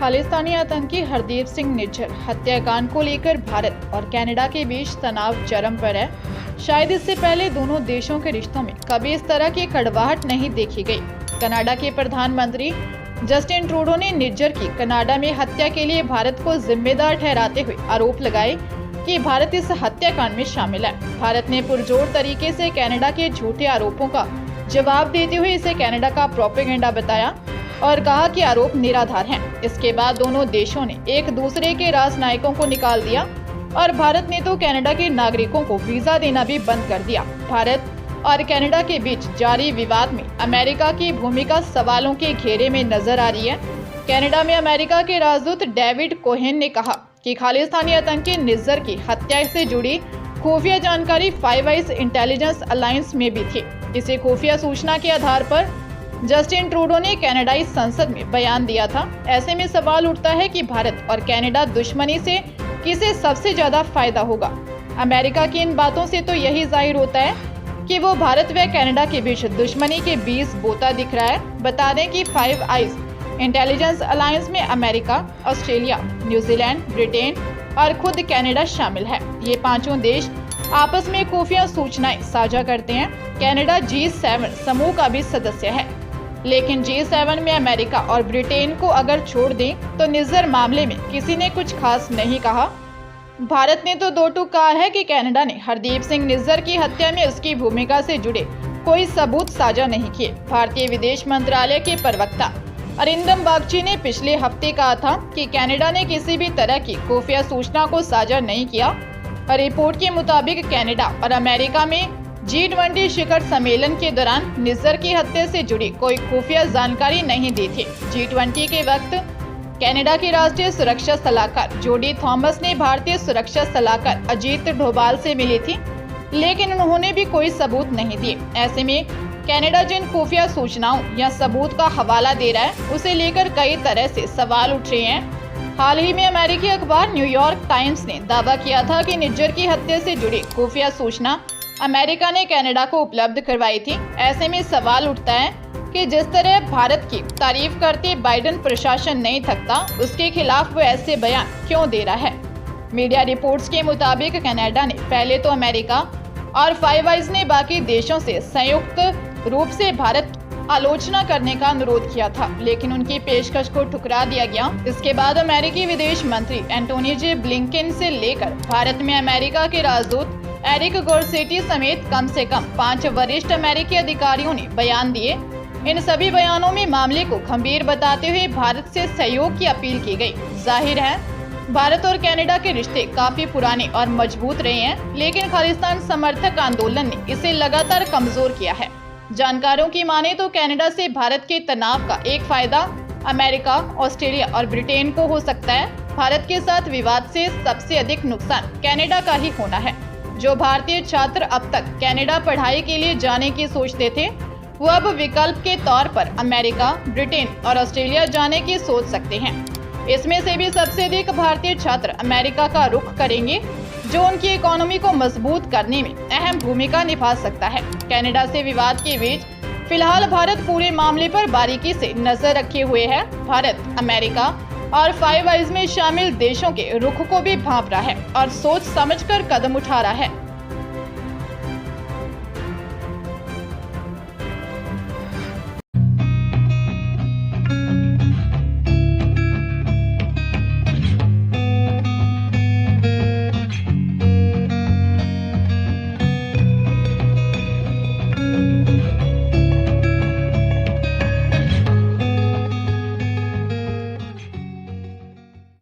खालिस्तानी आतंकी हरदीप सिंह निज्जर हत्याकांड को लेकर भारत और कनाडा के बीच तनाव चरम पर है। शायद इससे पहले दोनों देशों के रिश्तों में कभी इस तरह की कड़वाहट नहीं देखी गई। कनाडा के प्रधानमंत्री जस्टिन ट्रूडो ने निज्जर की कनाडा में हत्या के लिए भारत को जिम्मेदार ठहराते हुए आरोप लगाए कि भारत इस हत्याकांड में शामिल है। भारत ने पुरजोर तरीके से कनाडा के झूठे आरोपों का जवाब देते हुए इसे कनाडा का प्रोपेगेंडा बताया और कहा कि आरोप निराधार हैं। इसके बाद दोनों देशों ने एक दूसरे के राजनयिकों को निकाल दिया और भारत ने तो कनाडा के नागरिकों को वीजा देना भी बंद कर दिया। भारत और कनाडा के बीच जारी विवाद में अमेरिका की भूमिका सवालों के घेरे में नजर आ रही है। कनाडा में अमेरिका के राजदूत डेविड कोहेन ने कहा कि खालिस्तानी आतंकी निज्जर की हत्या से जुड़ी खुफिया जानकारी फाइव आइज इंटेलिजेंस अलायंस में भी थी। इसी खुफिया सूचना के आधार पर जस्टिन ट्रूडो ने कनाडाई संसद में बयान दिया था। ऐसे में सवाल उठता है कि भारत और कनाडा दुश्मनी से किसे सबसे ज्यादा फायदा होगा। अमेरिका की इन बातों से तो यही जाहिर होता है कि वो भारत व कनाडा के बीच दुश्मनी के बीज बोता दिख रहा है। बता दें कि फाइव आइज इंटेलिजेंस अलायंस में अमेरिका, ऑस्ट्रेलिया, न्यूजीलैंड, ब्रिटेन और खुद कनाडा शामिल है। ये पांचों देश आपस में खुफिया सूचनाएं साझा करते हैं। कनाडा G7 समूह का भी सदस्य है, लेकिन G7 में अमेरिका और ब्रिटेन को अगर छोड़ दें तो निज्जर मामले में किसी ने कुछ खास नहीं कहा। भारत ने तो दो टूक कहा है कि कनाडा ने हरदीप सिंह निज्जर की हत्या में उसकी भूमिका से जुड़े कोई सबूत साझा नहीं किए। भारतीय विदेश मंत्रालय के प्रवक्ता अरिंदम बागची ने पिछले हफ्ते कहा था कि कनाडा ने किसी भी तरह की खुफिया सूचना को साझा नहीं किया। रिपोर्ट के मुताबिक कनाडा और अमेरिका में G20 शिखर सम्मेलन के दौरान निज्जर की हत्या से जुड़ी कोई खुफिया जानकारी नहीं दी थी। G20 के वक्त कनाडा की राष्ट्रीय सुरक्षा सलाहकार जोडी थॉमस ने भारतीय सुरक्षा सलाहकार अजीत डोभाल से मिली थी, लेकिन उन्होंने भी कोई सबूत नहीं दिए। ऐसे में कनाडा जिन खुफिया सूचनाओं या सबूत का हवाला दे रहा है उसे लेकर कई तरह से सवाल उठ रहे हैं। हाल ही में अमेरिकी अखबार न्यूयॉर्क टाइम्स ने दावा किया था कि निज्जर की हत्या से जुड़ी खुफिया सूचना अमेरिका ने कनाडा को उपलब्ध करवाई थी। ऐसे में सवाल उठता है कि जिस तरह भारत की तारीफ करते बाइडेन प्रशासन नहीं थकता, उसके खिलाफ वो ऐसे बयान क्यों दे रहा है। मीडिया रिपोर्ट्स के मुताबिक कनाडा ने पहले तो अमेरिका और फाइव आइज ने बाकी देशों से संयुक्त रूप से भारत आलोचना करने का अनुरोध किया था, लेकिन उनकी पेशकश को ठुकरा दिया गया। इसके बाद अमेरिकी विदेश मंत्री एंटोनी जे ब्लिंकन से लेकर भारत में अमेरिका के राजदूत एरिक गोरसेटी समेत कम से कम 5 वरिष्ठ अमेरिकी अधिकारियों ने बयान दिए। इन सभी बयानों में मामले को गंभीर बताते हुए भारत से सहयोग की अपील की गई। जाहिर है भारत और कनाडा के रिश्ते काफी पुराने और मजबूत रहे हैं, लेकिन खालिस्तान समर्थक आंदोलन ने इसे लगातार कमजोर किया है। जानकारों की माने तो कनाडा से भारत के तनाव का एक फायदा अमेरिका, ऑस्ट्रेलिया और ब्रिटेन को हो सकता है। भारत के साथ विवाद से सबसे अधिक नुकसान कनाडा का ही होना है। जो भारतीय छात्र अब तक कनाडा पढ़ाई के लिए जाने की सोचते थे, वो अब विकल्प के तौर पर अमेरिका, ब्रिटेन और ऑस्ट्रेलिया जाने की सोच सकते हैं। इसमें से भी सबसे अधिक भारतीय छात्र अमेरिका का रुख करेंगे, जो उनकी इकोनॉमी को मजबूत करने में अहम भूमिका निभा सकता है। कनाडा से विवाद के बीच फिलहाल भारत पूरे मामले पर बारीकी से नजर रखे हुए है। भारत अमेरिका और फाइव आइज में शामिल देशों के रुख को भी भांप रहा है और सोच समझकर कदम उठा रहा है।